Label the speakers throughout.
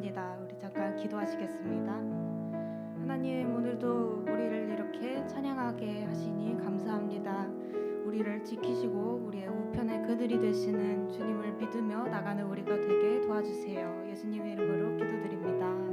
Speaker 1: 감사합니다. 우리 잠깐 기도하시겠습니다. 하나님, 오늘도 우리를 이렇게 찬양하게 하시니 감사합니다. 우리를 지키시고 우리의 우편의 그늘이 되시는 주님을 믿으며 나가는 우리가 되게 도와주세요. 예수님의 이름으로 기도드립니다.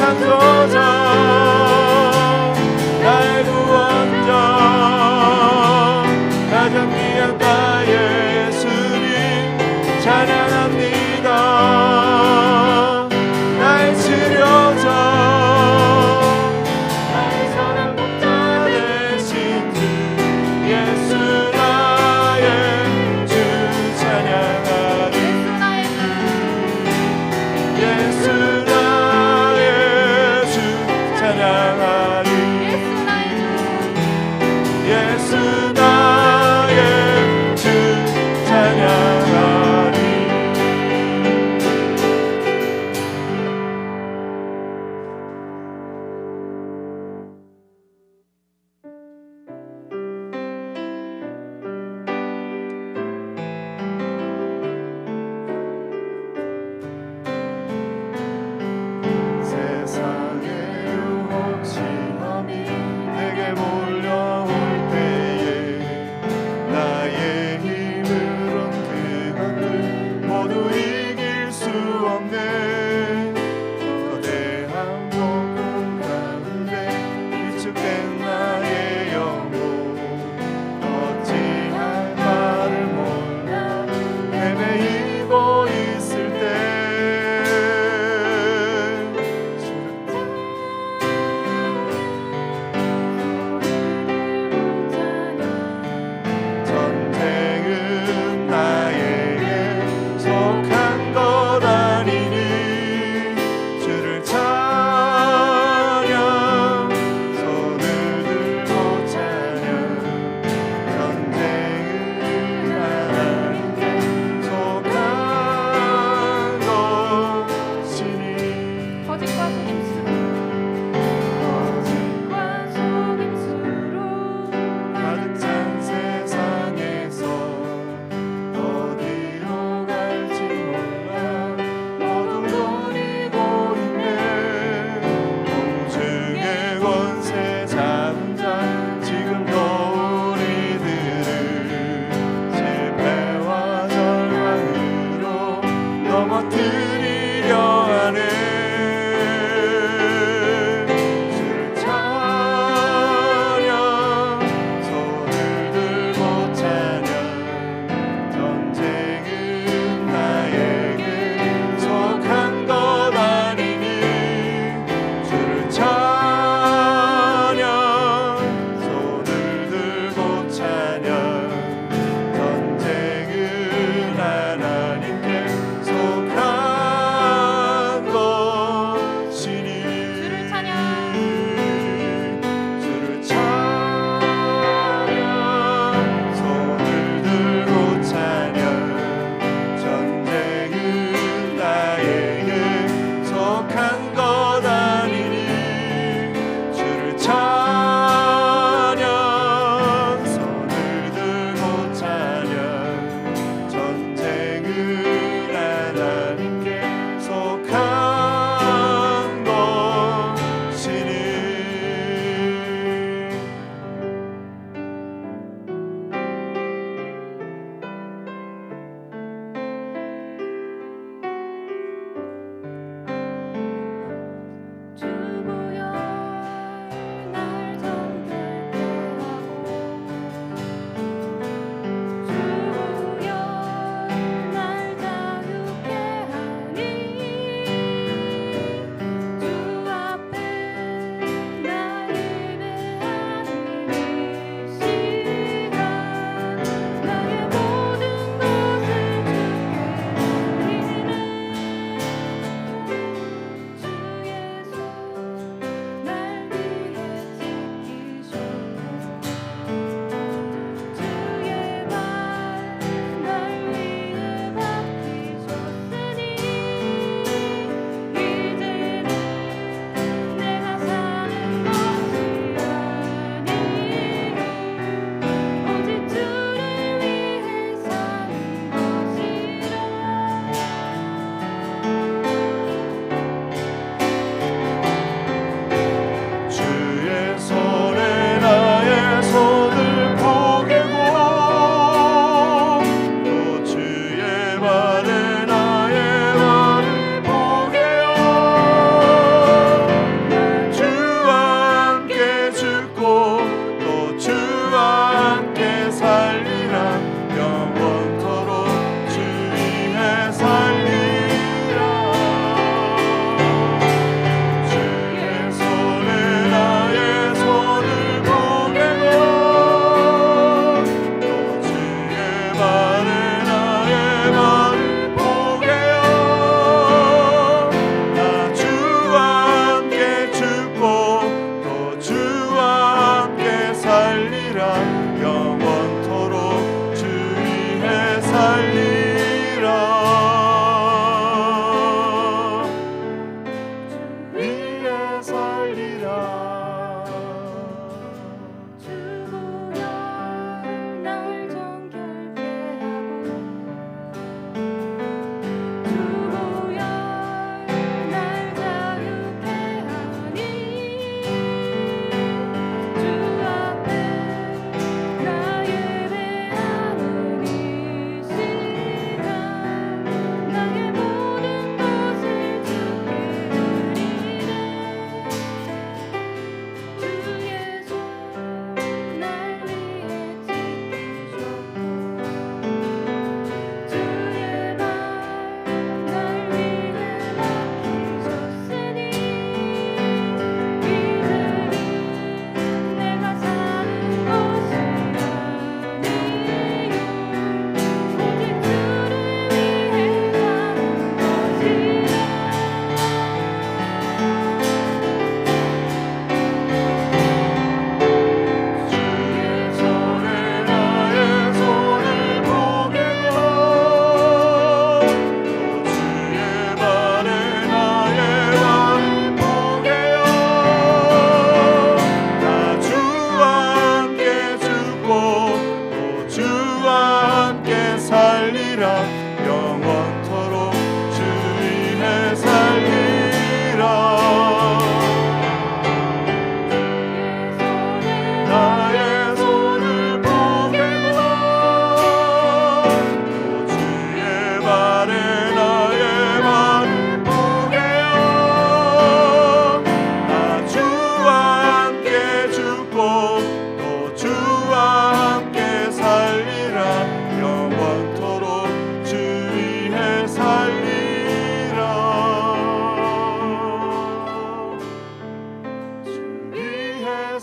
Speaker 2: 창조자 나의 구원자 가장 귀한 나의 예수님 찬양합니다. 나의 치료자 나의 사랑 목자 되신 주 예수 나의 주 찬양하리. 예수 나의 주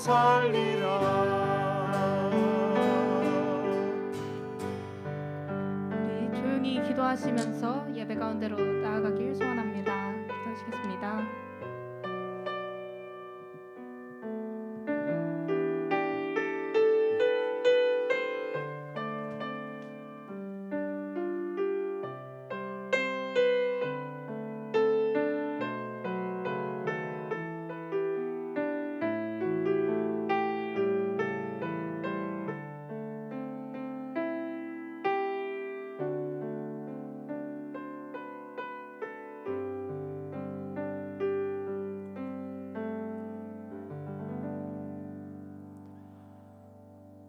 Speaker 2: 살리라.
Speaker 1: 우리 조용히 기도하시면서 예배 가운데로 나아가길 소원합니다. 기도하시겠습니다.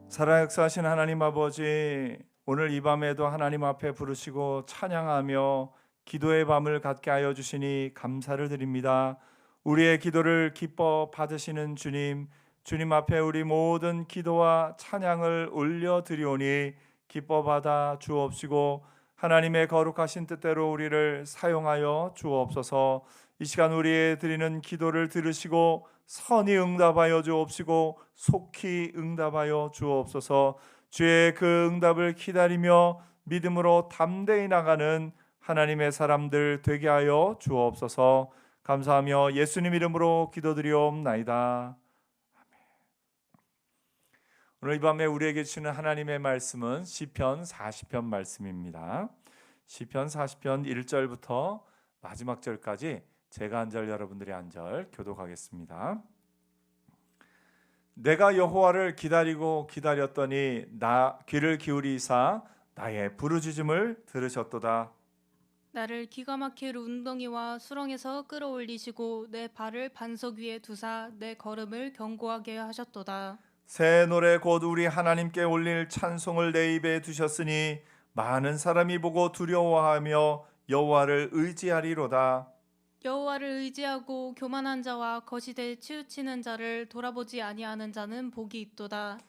Speaker 2: 살아 역사하신 하나님 아버지, 오늘 이 밤에도 하나님 앞에 부르시고 찬양하며 기도의 밤을 갖게 하여 주시니 감사를 드립니다. 우리의 기도를 기뻐 받으시는 주님, 주님 앞에 우리 모든 기도와 찬양을 올려드리오니 기뻐 받아 주옵시고 하나님의 거룩하신 뜻대로 우리를 사용하여 주옵소서. 이 시간 우리의 드리는 기도를 들으시고 선히 응답하여 주옵시고 속히 응답하여 주옵소서. 주의 그 응답을 기다리며 믿음으로 담대히 나가는 하나님의 사람들 되게 하여 주옵소서. 감사하며 예수님 이름으로 기도드리옵나이다. 아멘. 오늘 이 밤에 우리에게 주시는 하나님의 말씀은 시편 40편 말씀입니다. 시편 40편 1절부터 마지막 절까지 제가 한 절 여러분들이 한 절 교독하겠습니다. 내가 여호와를 기다리고 기다렸더니 나 귀를 기울이사 나의 부르짖음을 들으셨도다.
Speaker 1: 나를 기가 막힐 운동이와 수렁에서 끌어올리시고 내 발을 반석 위에 두사 내 걸음을 견고하게 하셨도다.
Speaker 2: 새 노래 곧 우리 하나님께 올릴 찬송을 내 입에 두셨으니 많은 사람이 보고 두려워하며 여호와를 의지하리로다.
Speaker 1: 여호와를 의지하고 교만한 자와 거시되 치우치는 자를 돌아보지 아니하는 자는 복이 있도다.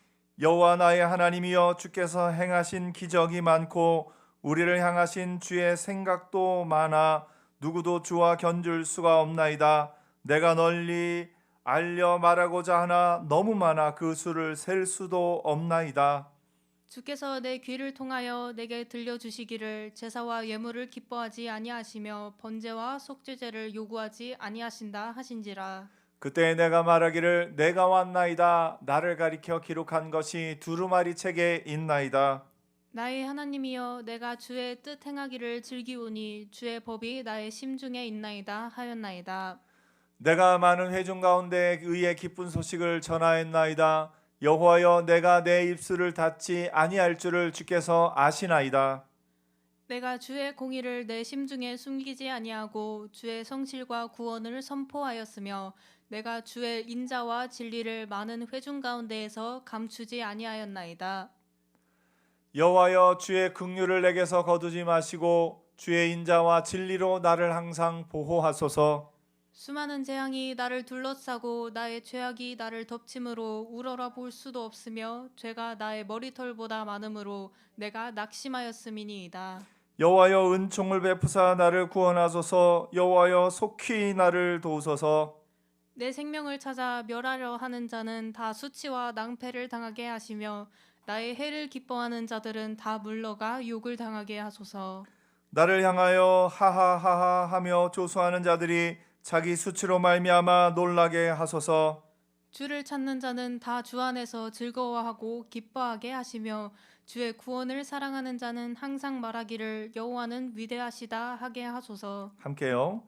Speaker 2: 여호와 나의 하나님이여, 주께서 행하신 기적이 많고 우리를 향하신 주의 생각도 많아 누구도 주와 견줄 수가 없나이다. 내가 널리 알려 말하고자 하나 너무 많아 그 수를 셀 수도 없나이다.
Speaker 1: 주께서 내 귀를 통하여 내게 들려주시기를 제사와 예물을 기뻐하지 아니하시며 번제와 속죄제를 요구하지 아니하신다 하신지라.
Speaker 2: 그때 내가 말하기를 내가 왔나이다. 나를 가리켜 기록한 것이 두루마리 책에 있나이다.
Speaker 1: 나의 하나님이여, 내가 주의 뜻 행하기를 즐기오니 주의 법이 나의 심중에 있나이다 하였나이다.
Speaker 2: 내가 많은 회중 가운데 의의 기쁜 소식을 전하였나이다. 여호와여, 내가 내 입술을 닫지 아니할 줄을 주께서 아시나이다.
Speaker 1: 내가 주의 공의를 내 심중에 숨기지 아니하고 주의 성실과 구원을 선포하였으며 내가 주의 인자와 진리를 많은 회중 가운데에서 감추지 아니하였나이다.
Speaker 2: 여호와여, 주의 긍휼을 내게서 거두지 마시고 주의 인자와 진리로 나를 항상 보호하소서.
Speaker 1: 수많은 재앙이 나를 둘러싸고 나의 죄악이 나를 덮침으로 우러러 볼 수도 없으며 죄가 나의 머리털보다 많음으로 내가 낙심하였음이니이다.
Speaker 2: 여호와여, 은총을 베푸사 나를 구원하소서. 여호와여, 속히 나를 도우소서.
Speaker 1: 내 생명을 찾아 멸하려 하는 자는 다 수치와 낭패를 당하게 하시며 나의 해를 기뻐하는 자들은 다 물러가 욕을 당하게 하소서.
Speaker 2: 나를 향하여 하하하하 하며 조소하는 자들이 자기 수치로 말미암아 놀라게 하소서.
Speaker 1: 주를 찾는 자는 다 주 안에서 즐거워하고 기뻐하게 하시며 주의 구원을 사랑하는 자는 항상 말하기를 여호와는 위대하시다 하게 하소서.
Speaker 2: 함께요.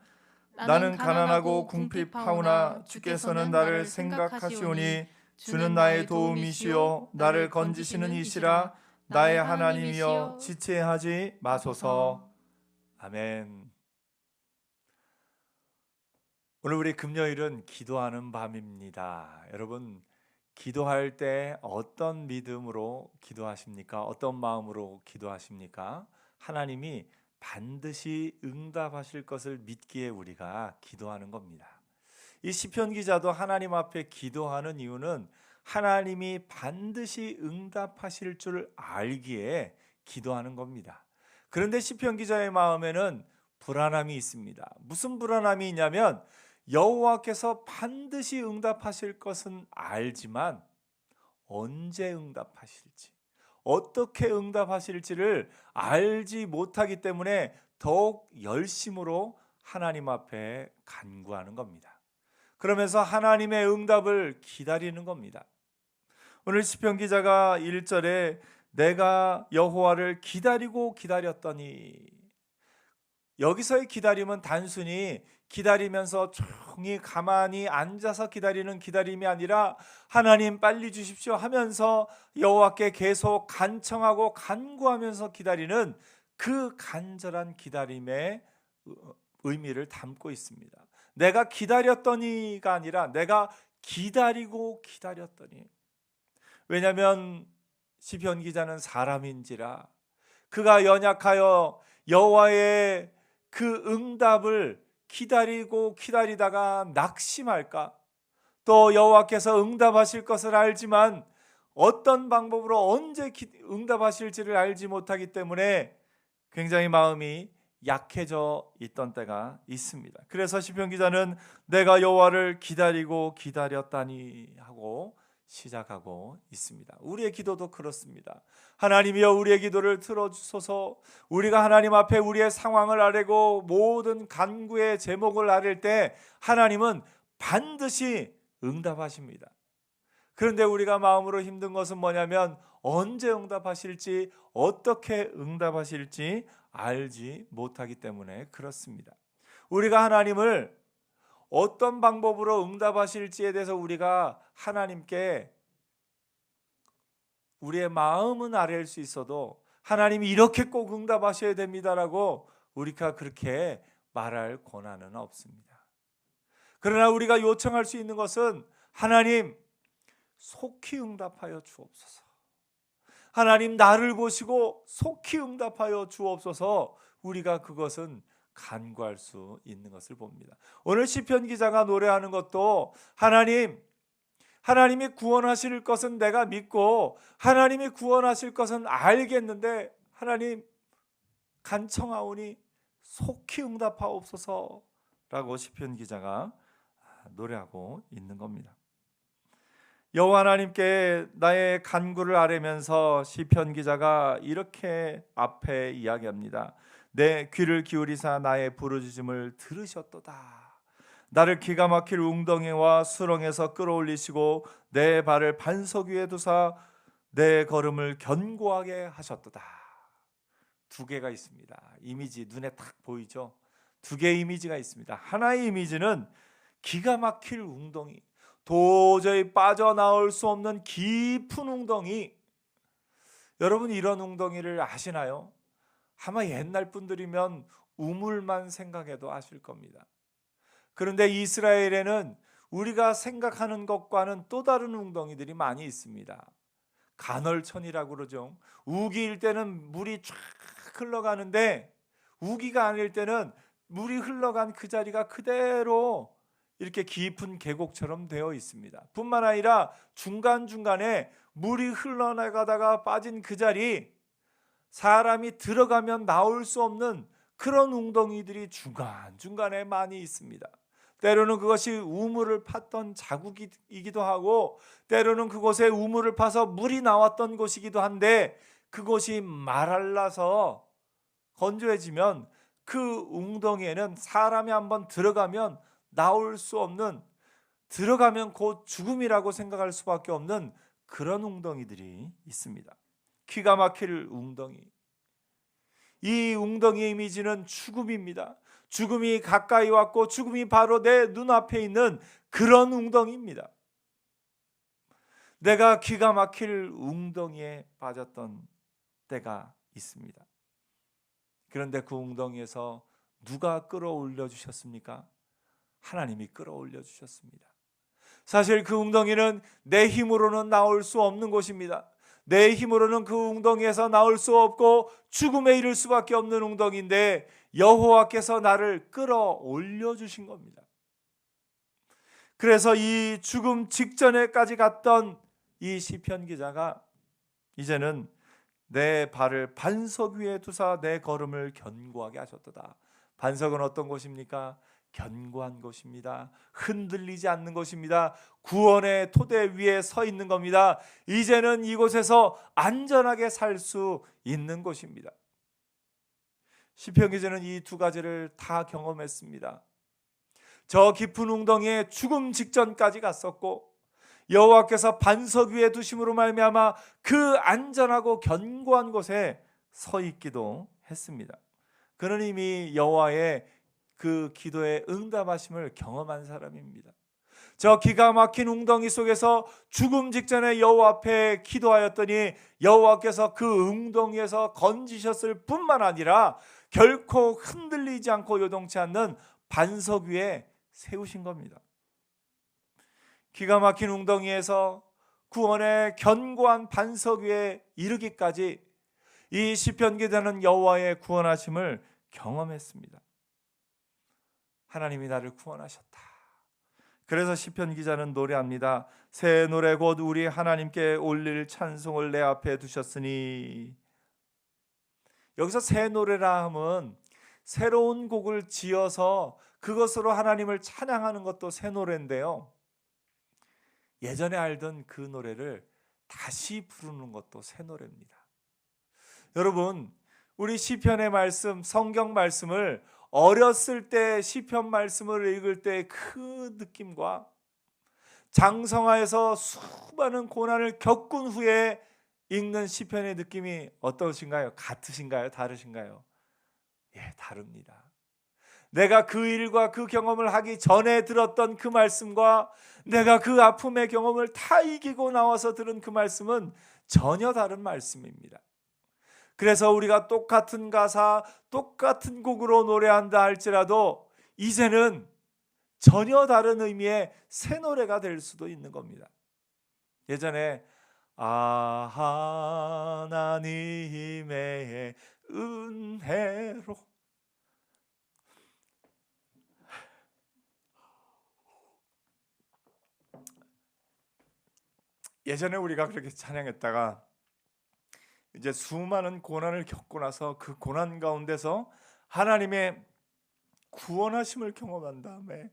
Speaker 2: 나는 가난하고 궁핍하오나 주께서는 나를 생각하시오니 주는 나의 도움이시요 나를 건지시는 이시라. 나의 하나님이여, 지체하지 마소서. 아멘. 오늘 우리 금요일은 기도하는 밤입니다. 여러분, 기도할 때 어떤 믿음으로 기도하십니까? 어떤 마음으로 기도하십니까? 하나님이 반드시 응답하실 것을 믿기에 우리가 기도하는 겁니다. 이 시편 기자도 하나님 앞에 기도하는 이유는 하나님이 반드시 응답하실 줄 알기에 기도하는 겁니다. 그런데 시편 기자의 마음에는 불안함이 있습니다. 무슨 불안함이 있냐면 여호와께서 반드시 응답하실 것은 알지만 언제 응답하실지, 어떻게 응답하실지를 알지 못하기 때문에 더욱 열심으로 하나님 앞에 간구하는 겁니다. 그러면서 하나님의 응답을 기다리는 겁니다. 오늘 시편 기자가 1절에 내가 여호와를 기다리고 기다렸더니, 여기서의 기다림은 단순히 기다리면서 조용히 가만히 앉아서 기다리는 기다림이 아니라 하나님 빨리 주십시오 하면서 여호와께 계속 간청하고 간구하면서 기다리는 그 간절한 기다림의 의미를 담고 있습니다. 내가 기다렸더니가 아니라 내가 기다리고 기다렸더니. 왜냐하면 시편 기자는 사람인지라 그가 연약하여 여호와의 그 응답을 기다리고 기다리다가 낙심할까, 또 여호와께서 응답하실 것을 알지만 어떤 방법으로 언제 응답하실지를 알지 못하기 때문에 굉장히 마음이 약해져 있던 때가 있습니다. 그래서 시편 기자는 내가 여호와를 기다리고 기다렸다니 하고 시작하고 있습니다. 우리의 기도도 그렇습니다. 하나님이여 우리의 기도를 들어주소서. 우리가 하나님 앞에 우리의 상황을 아뢰고 모든 간구의 제목을 아뢰 때 하나님은 반드시 응답하십니다. 그런데 우리가 마음으로 힘든 것은 뭐냐면 언제 응답하실지, 어떻게 응답하실지 알지 못하기 때문에 그렇습니다. 우리가 하나님을 어떤 방법으로 응답하실지에 대해서 우리가 하나님께 우리의 마음은 아뢰일 수 있어도 하나님이 이렇게 꼭 응답하셔야 됩니다라고 우리가 그렇게 말할 권한은 없습니다. 그러나 우리가 요청할 수 있는 것은 하나님 속히 응답하여 주옵소서. 하나님 나를 보시고 속히 응답하여 주옵소서. 우리가 그것은 간구할 수 있는 것을 봅니다. 오늘 시편 기자가 노래하는 것도 하나님이 구원하실 것은 내가 믿고 하나님이 구원하실 것은 알겠는데 하나님 간청하오니 속히 응답하옵소서라고 시편 기자가 노래하고 있는 겁니다. 여호와 하나님께 나의 간구를 아뢰면서 시편 기자가 이렇게 앞에 이야기합니다. 내 귀를 기울이사 나의 부르짖음을 들으셨도다. 나를 기가 막힐 웅덩이와 수렁에서 끌어올리시고 내 발을 반석 위에 두사 내 걸음을 견고하게 하셨도다. 두 개가 있습니다. 이미지 눈에 딱 보이죠? 두 개의 이미지가 있습니다. 하나의 이미지는 기가 막힐 웅덩이, 도저히 빠져나올 수 없는 깊은 웅덩이. 여러분 이런 웅덩이를 아시나요? 아마 옛날 분들이면 우물만 생각해도 아실 겁니다. 그런데 이스라엘에는 우리가 생각하는 것과는 또 다른 웅덩이들이 많이 있습니다. 간헐천이라고 그러죠. 우기일 때는 물이 쫙 흘러가는데 우기가 아닐 때는 물이 흘러간 그 자리가 그대로 이렇게 깊은 계곡처럼 되어 있습니다. 뿐만 아니라 중간중간에 물이 흘러나가다가 빠진 그 자리, 사람이 들어가면 나올 수 없는 그런 웅덩이들이 중간중간에 많이 있습니다. 때로는 그것이 우물을 팠던 자국이기도 하고 때로는 그곳에 우물을 파서 물이 나왔던 곳이기도 한데 그곳이 마랄라서 건조해지면 그 웅덩이에는 사람이 한번 들어가면 나올 수 없는, 들어가면 곧 죽음이라고 생각할 수밖에 없는 그런 웅덩이들이 있습니다. 기가 막힐 웅덩이. 이 웅덩이의 이미지는 죽음입니다. 죽음이 가까이 왔고 죽음이 바로 내 눈앞에 있는 그런 웅덩이입니다. 내가 기가 막힐 웅덩이에 빠졌던 때가 있습니다. 그런데 그 웅덩이에서 누가 끌어올려 주셨습니까? 하나님이 끌어올려 주셨습니다. 사실 그 웅덩이는 내 힘으로는 나올 수 없는 곳입니다. 내 힘으로는 그 웅덩이에서 나올 수 없고 죽음에 이를 수밖에 없는 웅덩이인데 여호와께서 나를 끌어올려 주신 겁니다. 그래서 이 죽음 직전에까지 갔던 이 시편 기자가 이제는 내 발을 반석 위에 두사 내 걸음을 견고하게 하셨도다. 반석은 어떤 곳입니까? 견고한 곳입니다. 흔들리지 않는 곳입니다. 구원의 토대 위에 서 있는 겁니다. 이제는 이곳에서 안전하게 살 수 있는 곳입니다. 시편 기자는 이 두 가지를 다 경험했습니다. 저 깊은 웅덩이에 죽음 직전까지 갔었고, 여호와께서 반석 위에 두심으로 말미암아 그 안전하고 견고한 곳에 서 있기도 했습니다. 그는 이미 여호와의 그 기도에 응답하심을 경험한 사람입니다. 저 기가 막힌 웅덩이 속에서 죽음 직전에 여호와 앞에 기도하였더니 여호와께서 그 웅덩이에서 건지셨을 뿐만 아니라 결코 흔들리지 않고 요동치 않는 반석 위에 세우신 겁니다. 기가 막힌 웅덩이에서 구원의 견고한 반석 위에 이르기까지 이 시편 기자는 여호와의 구원하심을 경험했습니다. 하나님이 나를 구원하셨다. 그래서 시편 기자는 노래합니다. 새 노래 곧 우리 하나님께 올릴 찬송을 내 앞에 두셨으니. 여기서 새 노래라 함은 새로운 곡을 지어서 그것으로 하나님을 찬양하는 것도 새 노래인데요, 예전에 알던 그 노래를 다시 부르는 것도 새 노래입니다. 여러분, 우리 시편의 말씀, 성경 말씀을 어렸을 때 시편 말씀을 읽을 때 그 느낌과 장성하에서 수많은 고난을 겪은 후에 읽는 시편의 느낌이 어떠신가요? 같으신가요? 다르신가요? 예, 다릅니다. 내가 그 일과 그 경험을 하기 전에 들었던 그 말씀과 내가 그 아픔의 경험을 다 이기고 나와서 들은 그 말씀은 전혀 다른 말씀입니다. 그래서 우리가 똑같은 가사, 똑같은 곡으로 노래한다 할지라도 이제는 전혀 다른 의미의 새 노래가 될 수도 있는 겁니다. 예전에 하나님의 은혜로, 예전에 우리가 그렇게 찬양했다가 이제 수많은 고난을 겪고 나서 그 고난 가운데서 하나님의 구원하심을 경험한 다음에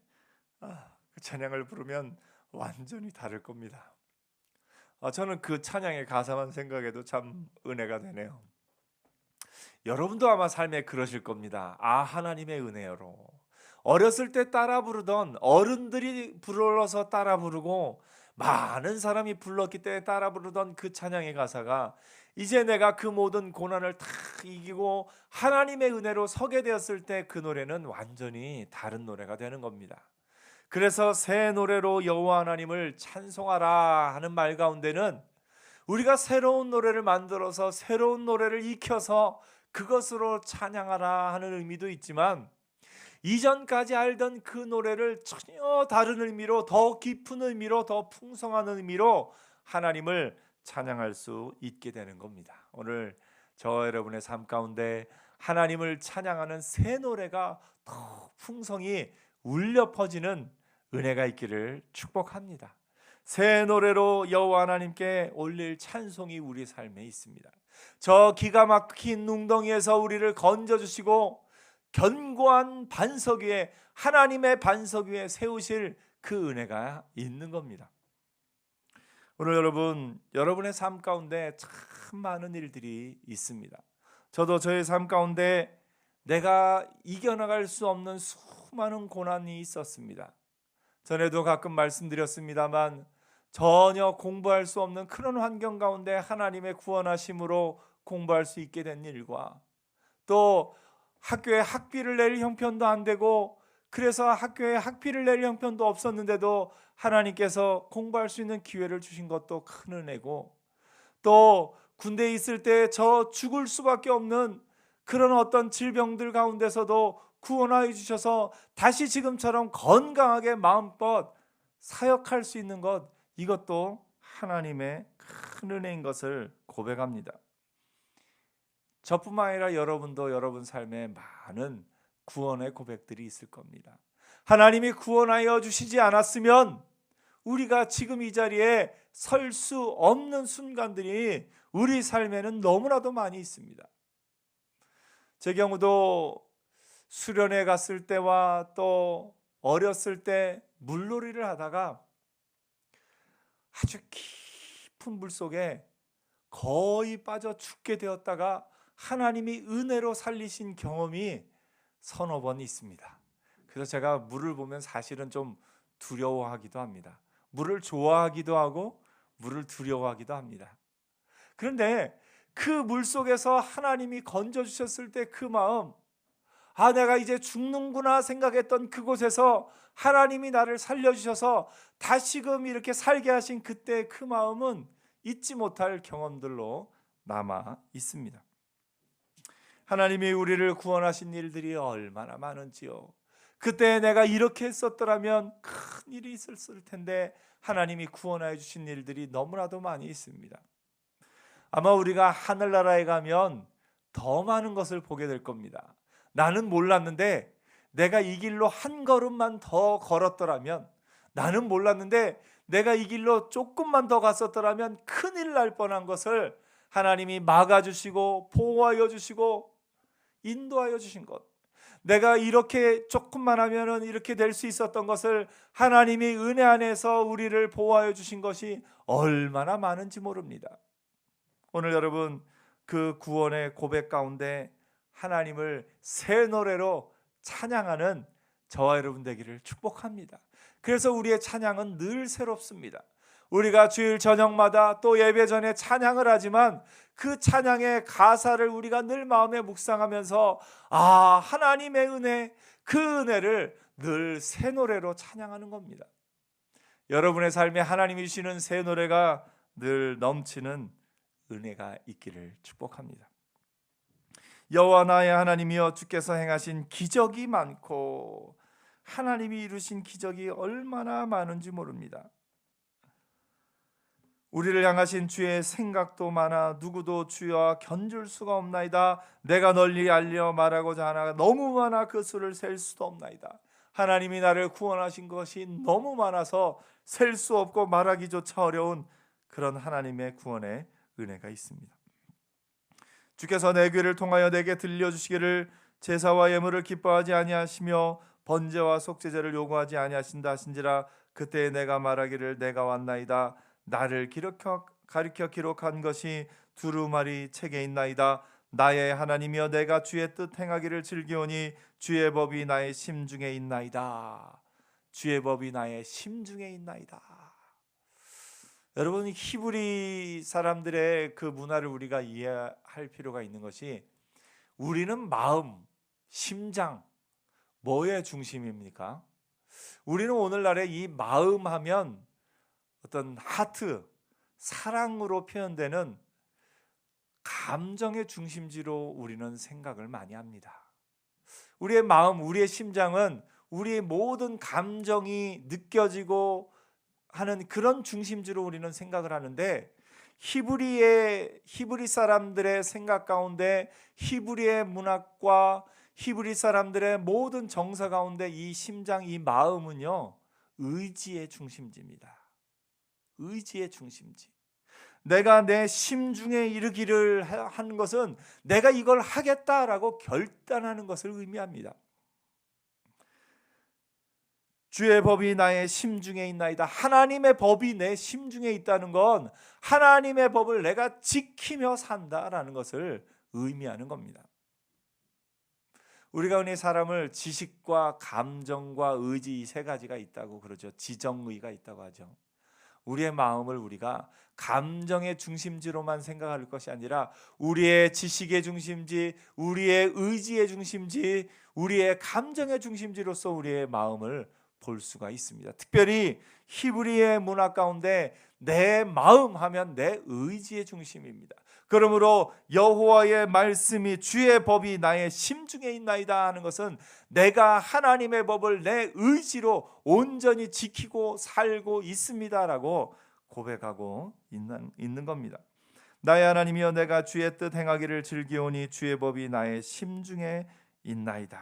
Speaker 2: 그 찬양을 부르면 완전히 다를 겁니다. 저는 그 찬양의 가사만 생각해도 참 은혜가 되네요. 여러분도 아마 삶에 그러실 겁니다. 하나님의 은혜여로. 어렸을 때 따라 부르던, 어른들이 불러서 따라 부르고 많은 사람이 불렀기 때문에 따라 부르던 그 찬양의 가사가 이제 내가 그 모든 고난을 다 이기고 하나님의 은혜로 서게 되었을 때 그 노래는 완전히 다른 노래가 되는 겁니다. 그래서 새 노래로 여호와 하나님을 찬송하라 하는 말 가운데는 우리가 새로운 노래를 만들어서 새로운 노래를 익혀서 그것으로 찬양하라 하는 의미도 있지만, 이전까지 알던 그 노래를 전혀 다른 의미로, 더 깊은 의미로, 더 풍성한 의미로 하나님을 찬양할 수 있게 되는 겁니다. 오늘 저 여러분의 삶 가운데 하나님을 찬양하는 새 노래가 더 풍성히 울려 퍼지는 은혜가 있기를 축복합니다. 새 노래로 여호와 하나님께 올릴 찬송이 우리 삶에 있습니다. 저 기가 막힌 웅덩이에서 우리를 건져주시고 견고한 반석 위에, 하나님의 반석 위에 세우실 그 은혜가 있는 겁니다. 오늘 여러분의 삶 가운데 참 많은 일들이 있습니다. 저도 저의 삶 가운데 내가 이겨나갈 수 없는 수많은 고난이 있었습니다. 전에도 가끔 말씀드렸습니다만 전혀 공부할 수 없는 그런 환경 가운데 하나님의 구원하심으로 공부할 수 있게 된 일과, 또 학교에 학비를 낼 형편도 안 되고 그래서 학교에 학비를 낼 형편도 없었는데도 하나님께서 공부할 수 있는 기회를 주신 것도 큰 은혜고, 또 군대에 있을 때 저 죽을 수밖에 없는 그런 어떤 질병들 가운데서도 구원하여 주셔서 다시 지금처럼 건강하게 마음껏 사역할 수 있는 것, 이것도 하나님의 큰 은혜인 것을 고백합니다. 저뿐만 아니라 여러분도 여러분 삶에 많은 구원의 고백들이 있을 겁니다. 하나님이 구원하여 주시지 않았으면 우리가 지금 이 자리에 설 수 없는 순간들이 우리 삶에는 너무나도 많이 있습니다. 제 경우도 수련회 갔을 때와 또 어렸을 때 물놀이를 하다가 아주 깊은 물 속에 거의 빠져 죽게 되었다가 하나님이 은혜로 살리신 경험이 서너 번 있습니다. 그래서 제가 물을 보면 사실은 좀 두려워하기도 합니다. 물을 좋아하기도 하고 물을 두려워하기도 합니다. 그런데 그 물 속에서 하나님이 건져주셨을 때 그 마음, 내가 이제 죽는구나 생각했던 그곳에서 하나님이 나를 살려주셔서 다시금 이렇게 살게 하신 그때 그 마음은 잊지 못할 경험들로 남아 있습니다. 하나님이 우리를 구원하신 일들이 얼마나 많은지요. 그때 내가 이렇게 했었더라면 큰 일이 있었을 텐데 하나님이 구원하여 주신 일들이 너무나도 많이 있습니다. 아마 우리가 하늘나라에 가면 더 많은 것을 보게 될 겁니다. 나는 몰랐는데 내가 이 길로 한 걸음만 더 걸었더라면, 나는 몰랐는데 내가 이 길로 조금만 더 갔었더라면 큰일 날 뻔한 것을 하나님이 막아주시고 보호하여 주시고 인도하여 주신 것, 내가 이렇게 조금만 하면은 이렇게 될 수 있었던 것을 하나님이 은혜 안에서 우리를 보호하여 주신 것이 얼마나 많은지 모릅니다. 오늘 여러분 그 구원의 고백 가운데 하나님을 새 노래로 찬양하는 저와 여러분 되기를 축복합니다. 그래서 우리의 찬양은 늘 새롭습니다. 우리가 주일 저녁마다 또 예배 전에 찬양을 하지만 그 찬양의 가사를 우리가 늘 마음에 묵상하면서 하나님의 은혜, 그 은혜를 늘 새 노래로 찬양하는 겁니다. 여러분의 삶에 하나님이 주시는 새 노래가 늘 넘치는 은혜가 있기를 축복합니다. 여호와 나의 하나님이여, 주께서 행하신 기적이 많고 하나님이 이루신 기적이 얼마나 많은지 모릅니다. 우리를 향하신 주의 생각도 많아 누구도 주와 견줄 수가 없나이다. 내가 널리 알려 말하고자 하나 너무 많아 그 수를 셀 수도 없나이다. 하나님이 나를 구원하신 것이 너무 많아서 셀 수 없고 말하기조차 어려운 그런 하나님의 구원의 은혜가 있습니다. 주께서 내 귀를 통하여 내게 들려주시기를 제사와 예물을 기뻐하지 아니하시며 번제와 속죄제를 요구하지 아니하신다 하신지라. 그때 내가 말하기를 내가 왔나이다. 나를 가리켜 기록한 것이 두루마리 책에 있나이다. 나의 하나님이여, 내가 주의 뜻 행하기를 즐기오니 주의 법이 나의 심중에 있나이다. 주의 법이 나의 심중에 있나이다. 여러분, 히브리 사람들의 그 문화를 우리가 이해할 필요가 있는 것이, 우리는 마음, 심장, 뭐의 중심입니까? 우리는 오늘날에 이 마음 하면 어떤 하트, 사랑으로 표현되는 감정의 중심지로 우리는 생각을 많이 합니다. 우리의 마음, 우리의 심장은 우리의 모든 감정이 느껴지고 하는 그런 중심지로 우리는 생각을 하는데, 히브리 사람들의 생각 가운데, 히브리의 문학과 히브리 사람들의 모든 정서 가운데 이 심장, 이 마음은요, 의지의 중심지입니다. 의지의 중심지. 내가 내 심중에 이르기를 하는 것은 내가 이걸 하겠다라고 결단하는 것을 의미합니다. 주의 법이 나의 심중에 있나이다. 하나님의 법이 내 심중에 있다는 건 하나님의 법을 내가 지키며 산다라는 것을 의미하는 겁니다. 우리가 흔히 사람을 지식과 감정과 의지, 이 세 가지가 있다고 그러죠. 지정의가 있다고 하죠. 우리의 마음을 우리가 감정의 중심지로만 생각할 것이 아니라 우리의 지식의 중심지, 우리의 의지의 중심지, 우리의 감정의 중심지로서 우리의 마음을 볼 수가 있습니다. 특별히 히브리의 문화 가운데 내 마음 하면 내 의지의 중심입니다. 그러므로 여호와의 말씀이, 주의 법이 나의 심중에 있나이다 하는 것은 내가 하나님의 법을 내 의지로 온전히 지키고 살고 있습니다라고 고백하고 있는 겁니다. 나의 하나님이여, 내가 주의 뜻 행하기를 즐기오니 주의 법이 나의 심중에 있나이다.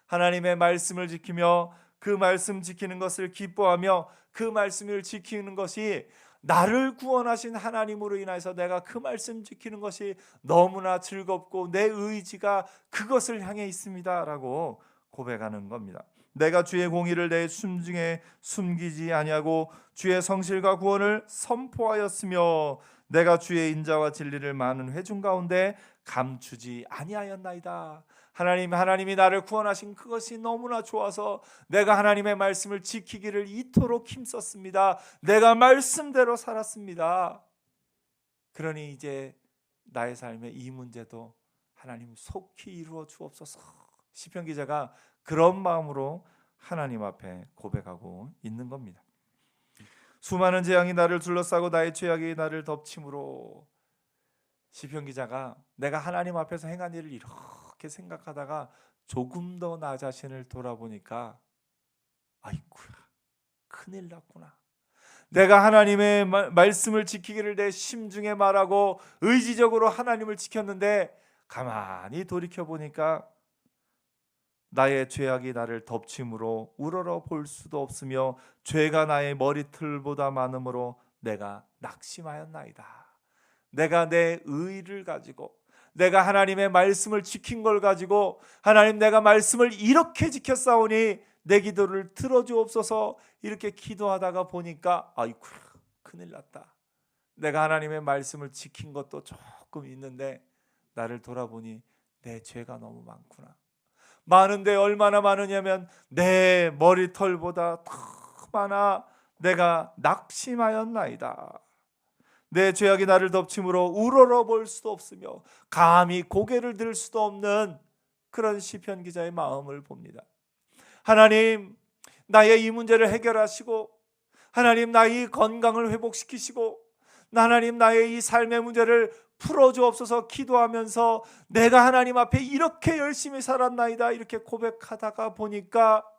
Speaker 2: 하나님의 말씀을 지키며 그 말씀 지키는 것을 기뻐하며 그 말씀을 지키는 것이 나를 구원하신 하나님으로 인해서 내가 그 말씀 지키는 것이 너무나 즐겁고 내 의지가 그것을 향해 있습니다라고 고백하는 겁니다. 내가 주의 공의를 내 심중에 숨기지 아니하고 주의 성실과 구원을 선포하였으며 내가 주의 인자와 진리를 많은 회중 가운데 감추지 아니하였나이다. 하나님이 나를 구원하신 그것이 너무나 좋아서 내가 하나님의 말씀을 지키기를 이토록 힘썼습니다. 내가 말씀대로 살았습니다. 그러니 이제 나의 삶의 이 문제도 하나님 속히 이루어 주옵소서. 시편 기자가 그런 마음으로 하나님 앞에 고백하고 있는 겁니다. 수많은 재앙이 나를 둘러싸고 나의 죄악이 나를 덮침으로 시편 기자가 내가 하나님 앞에서 행한 일을 이렇게 생각하다가 조금 더 나 자신을 돌아보니까 아이쿠야, 큰일 났구나. 내가 하나님의 말씀을 지키기를 내 심중에 말하고 의지적으로 하나님을 지켰는데 가만히 돌이켜보니까 나의 죄악이 나를 덮침으로 우러러 볼 수도 없으며 죄가 나의 머리털보다 많으므로 내가 낙심하였나이다. 내가 내 의를 가지고 내가 하나님의 말씀을 지킨 걸 가지고 하나님 내가 말씀을 이렇게 지켰사오니 내 기도를 들어주옵소서 이렇게 기도하다가 보니까 아이고 큰일 났다. 내가 하나님의 말씀을 지킨 것도 조금 있는데 나를 돌아보니 내 죄가 너무 많구나. 많은데 얼마나 많으냐면 내 머리털보다 더 많아. 내가 낙심하였나이다. 내 죄악이 나를 덮침으로 우러러 볼 수도 없으며 감히 고개를 들 수도 없는 그런 시편 기자의 마음을 봅니다. 하나님, 나의 이 문제를 해결하시고 하나님 나의 건강을 회복시키시고 하나님 나의 이 삶의 문제를 풀어주옵소서 기도하면서 내가 하나님 앞에 이렇게 열심히 살았나이다 이렇게 고백하다가 보니까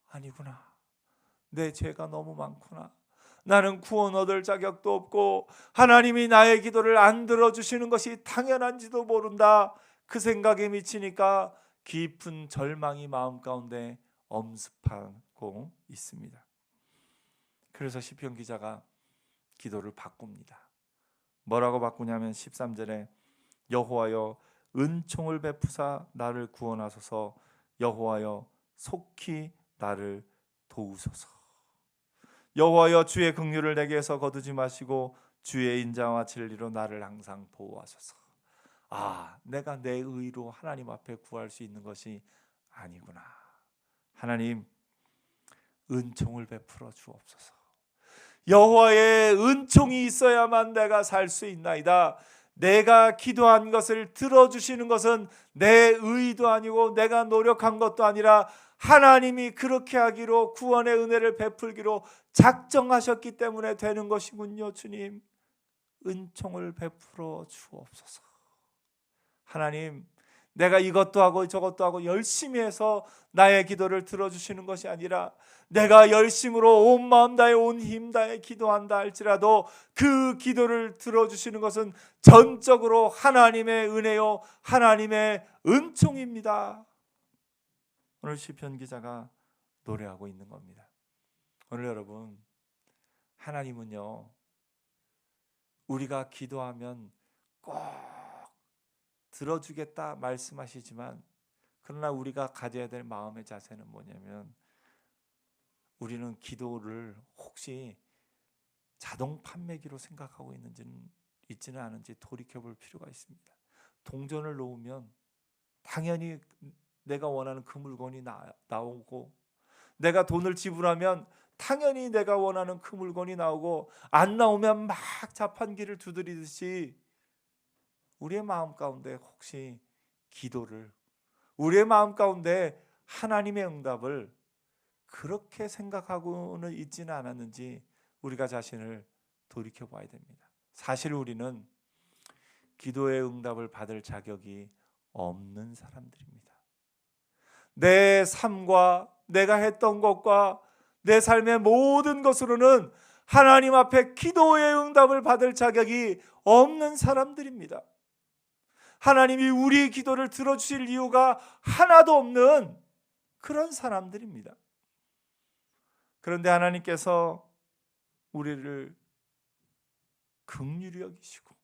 Speaker 2: 아니구나. 내 죄가 너무 많구나. 나는 구원 얻을 자격도 없고 하나님이 나의 기도를 안 들어주시는 것이 당연한지도 모른다. 그 생각에 미치니까 깊은 절망이 마음 가운데 엄습하고 있습니다. 그래서 시편 기자가 기도를 바꿉니다. 뭐라고 바꾸냐면 13절에 여호와여 은총을 베푸사 나를 구원하소서 여호와여 속히 나를 도우소서. 여호와여 주의 긍휼을 내게서 거두지 마시고 주의 인자와 진리로 나를 항상 보호하소서. 내가 내 의로 하나님 앞에 구할 수 있는 것이 아니구나. 하나님 은총을 베풀어 주옵소서. 여호와의 은총이 있어야만 내가 살 수 있나이다. 내가 기도한 것을 들어주시는 것은 내 의도 아니고 내가 노력한 것도 아니라 하나님이 그렇게 하기로 구원의 은혜를 베풀기로 작정하셨기 때문에 되는 것이군요. 주님 은총을 베풀어 주옵소서. 하나님 내가 이것도 하고 저것도 하고 열심히 해서 나의 기도를 들어주시는 것이 아니라 내가 열심으로 온 마음 다해 온 힘 다해 기도한다 할지라도 그 기도를 들어주시는 것은 전적으로 하나님의 은혜요 하나님의 은총입니다. 오늘 시편 기자가 노래하고 있는 겁니다. 오늘 여러분 하나님은요 우리가 기도하면 꼭 들어주겠다 말씀하시지만 그러나 우리가 가져야 될 마음의 자세는 뭐냐면 우리는 기도를 혹시 자동 판매기로 생각하고 있지는 않은지 돌이켜볼 필요가 있습니다. 동전을 놓으면 당연히 내가 원하는 그 물건이 나오고 내가 돈을 지불하면 당연히 내가 원하는 그 물건이 나오고 안 나오면 막 자판기를 두드리듯이 우리의 마음 가운데 혹시 기도를 우리의 마음 가운데 하나님의 응답을 그렇게 생각하고는 있지는 않았는지 우리가 자신을 돌이켜봐야 됩니다. 사실 우리는 기도의 응답을 받을 자격이 없는 사람들입니다. 내 삶과 내가 했던 것과 내 삶의 모든 것으로는 하나님 앞에 기도의 응답을 받을 자격이 없는 사람들입니다. 하나님이 우리 기도를 들어주실 이유가 하나도 없는 그런 사람들입니다. 그런데 하나님께서 우리를 긍휼히 여기시고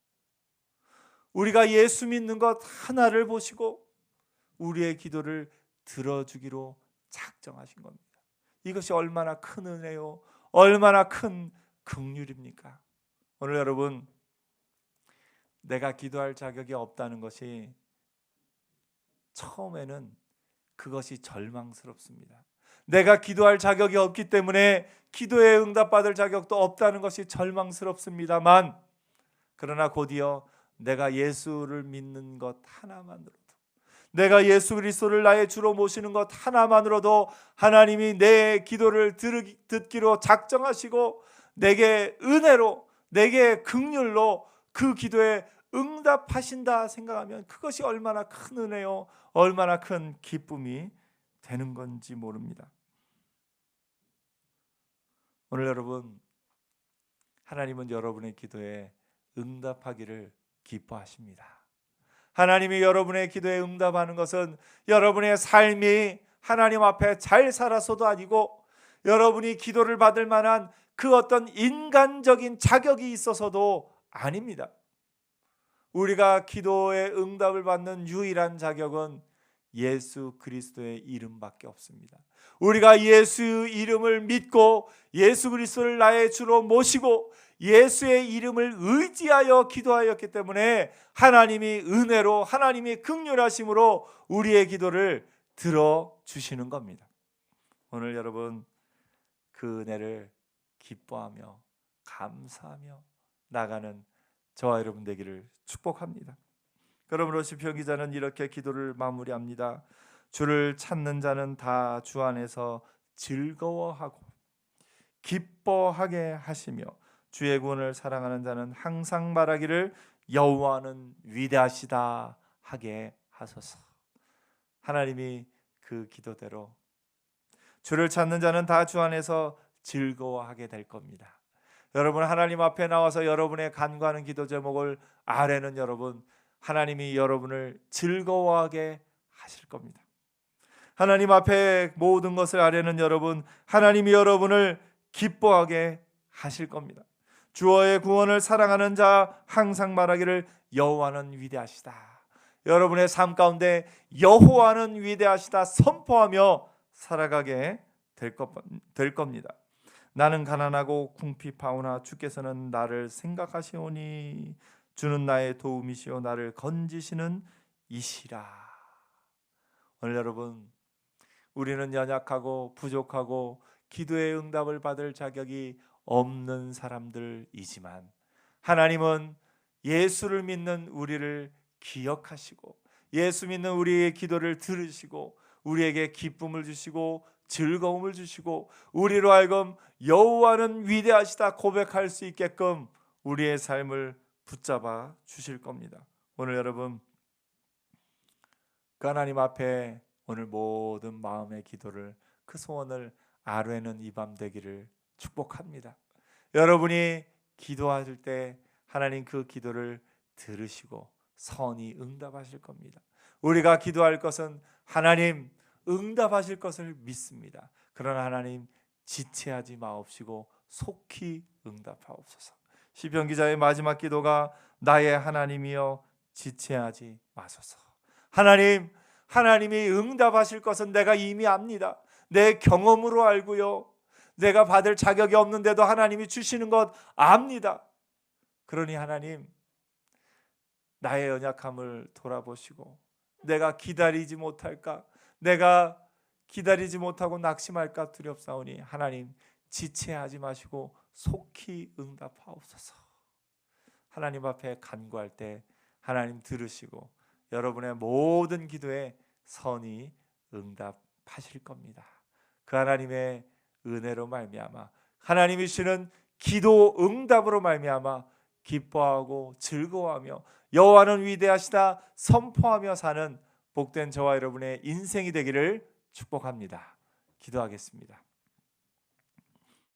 Speaker 2: 우리가 예수 믿는 것 하나를 보시고 우리의 기도를 들어주기로 작정하신 겁니다. 이것이 얼마나 큰 은혜요, 얼마나 큰 긍휼입니까? 오늘 여러분, 내가 기도할 자격이 없다는 것이 처음에는 그것이 절망스럽습니다. 내가 기도할 자격이 없기 때문에 기도에 응답받을 자격도 없다는 것이 절망스럽습니다만, 그러나 곧이어 내가 예수를 믿는 것 하나만으로도, 내가 예수 그리스도를 나의 주로 모시는 것 하나만으로도 하나님이 내 기도를 듣기로 작정하시고 내게 은혜로, 내게 긍휼로 그 기도에 응답하신다 생각하면 그것이 얼마나 큰 은혜요, 얼마나 큰 기쁨이 되는 건지 모릅니다. 오늘 여러분, 하나님은 여러분의 기도에 응답하기를 기뻐하십니다. 하나님이 여러분의 기도에 응답하는 것은 여러분의 삶이 하나님 앞에 잘 살아서도 아니고, 여러분이 기도를 받을 만한 그 어떤 인간적인 자격이 있어서도 아닙니다. 우리가 기도에 응답을 받는 유일한 자격은 예수 그리스도의 이름밖에 없습니다. 우리가 예수 이름을 믿고 예수 그리스도를 나의 주로 모시고 예수의 이름을 의지하여 기도하였기 때문에 하나님이 은혜로, 하나님이 긍휼하심으로 우리의 기도를 들어주시는 겁니다. 오늘 여러분, 그 은혜를 기뻐하며 감사하며 나가는 저와 여러분 되기를 축복합니다. 그러므로 시편 기자는 이렇게 기도를 마무리합니다. 주를 찾는 자는 다 주 안에서 즐거워하고 기뻐하게 하시며 주의 구원을 사랑하는 자는 항상 말하기를 여호와는 위대하시다 하게 하소서. 하나님이 그 기도대로 주를 찾는 자는 다 주 안에서 즐거워하게 될 겁니다. 여러분, 하나님 앞에 나와서 여러분의 간구하는 기도 제목을 아뢰는 여러분, 하나님이 여러분을 즐거워하게 하실 겁니다. 하나님 앞에 모든 것을 아뢰는 여러분, 하나님이 여러분을 기뻐하게 하실 겁니다. 주의 구원을 사랑하는 자 항상 말하기를 여호와는 위대하시다. 여러분의 삶 가운데 여호와는 위대하시다 선포하며 살아가게 될 겁니다. 나는 가난하고 궁핍하오나 주께서는 나를 생각하시오니 주는 나의 도움이시오 나를 건지시는 이시라. 오늘 여러분, 우리는 연약하고 부족하고 기도의 응답을 받을 자격이 없는 사람들이지만 하나님은 예수를 믿는 우리를 기억하시고 예수 믿는 우리의 기도를 들으시고 우리에게 기쁨을 주시고 즐거움을 주시고 우리로 하여금 여호와는 위대하시다 고백할 수 있게끔 우리의 삶을 붙잡아 주실 겁니다. 오늘 여러분, 그 하나님 앞에 오늘 모든 마음의 기도를, 그 소원을 아뢰는 이 밤 되기를 축복합니다. 여러분이 기도하실 때 하나님 그 기도를 들으시고 선히 응답하실 겁니다. 우리가 기도할 것은 하나님 응답하실 것을 믿습니다. 그러나 하나님 지체하지 마옵시고 속히 응답하옵소서. 시편 기자의 마지막 기도가 나의 하나님이여 지체하지 마소서. 하나님이 응답하실 것은 내가 이미 압니다. 내 경험으로 알고요. 내가 받을 자격이 없는데도 하나님이 주시는 것 압니다. 그러니 하나님, 나의 연약함을 돌아보시고 내가 기다리지 못할까, 내가 기다리지 못하고 낙심할까 두렵사오니 하나님 지체하지 마시고 속히 응답하옵소서. 하나님 앞에 간구할 때 하나님 들으시고 여러분의 모든 기도에 선히 응답하실 겁니다. 그 하나님의 은혜로 말미암아, 하나님이 주시는 기도 응답으로 말미암아 기뻐하고 즐거워하며 여호와는 위대하시다 선포하며 사는 복된 저와 여러분의 인생이 되기를 축복합니다. 기도하겠습니다.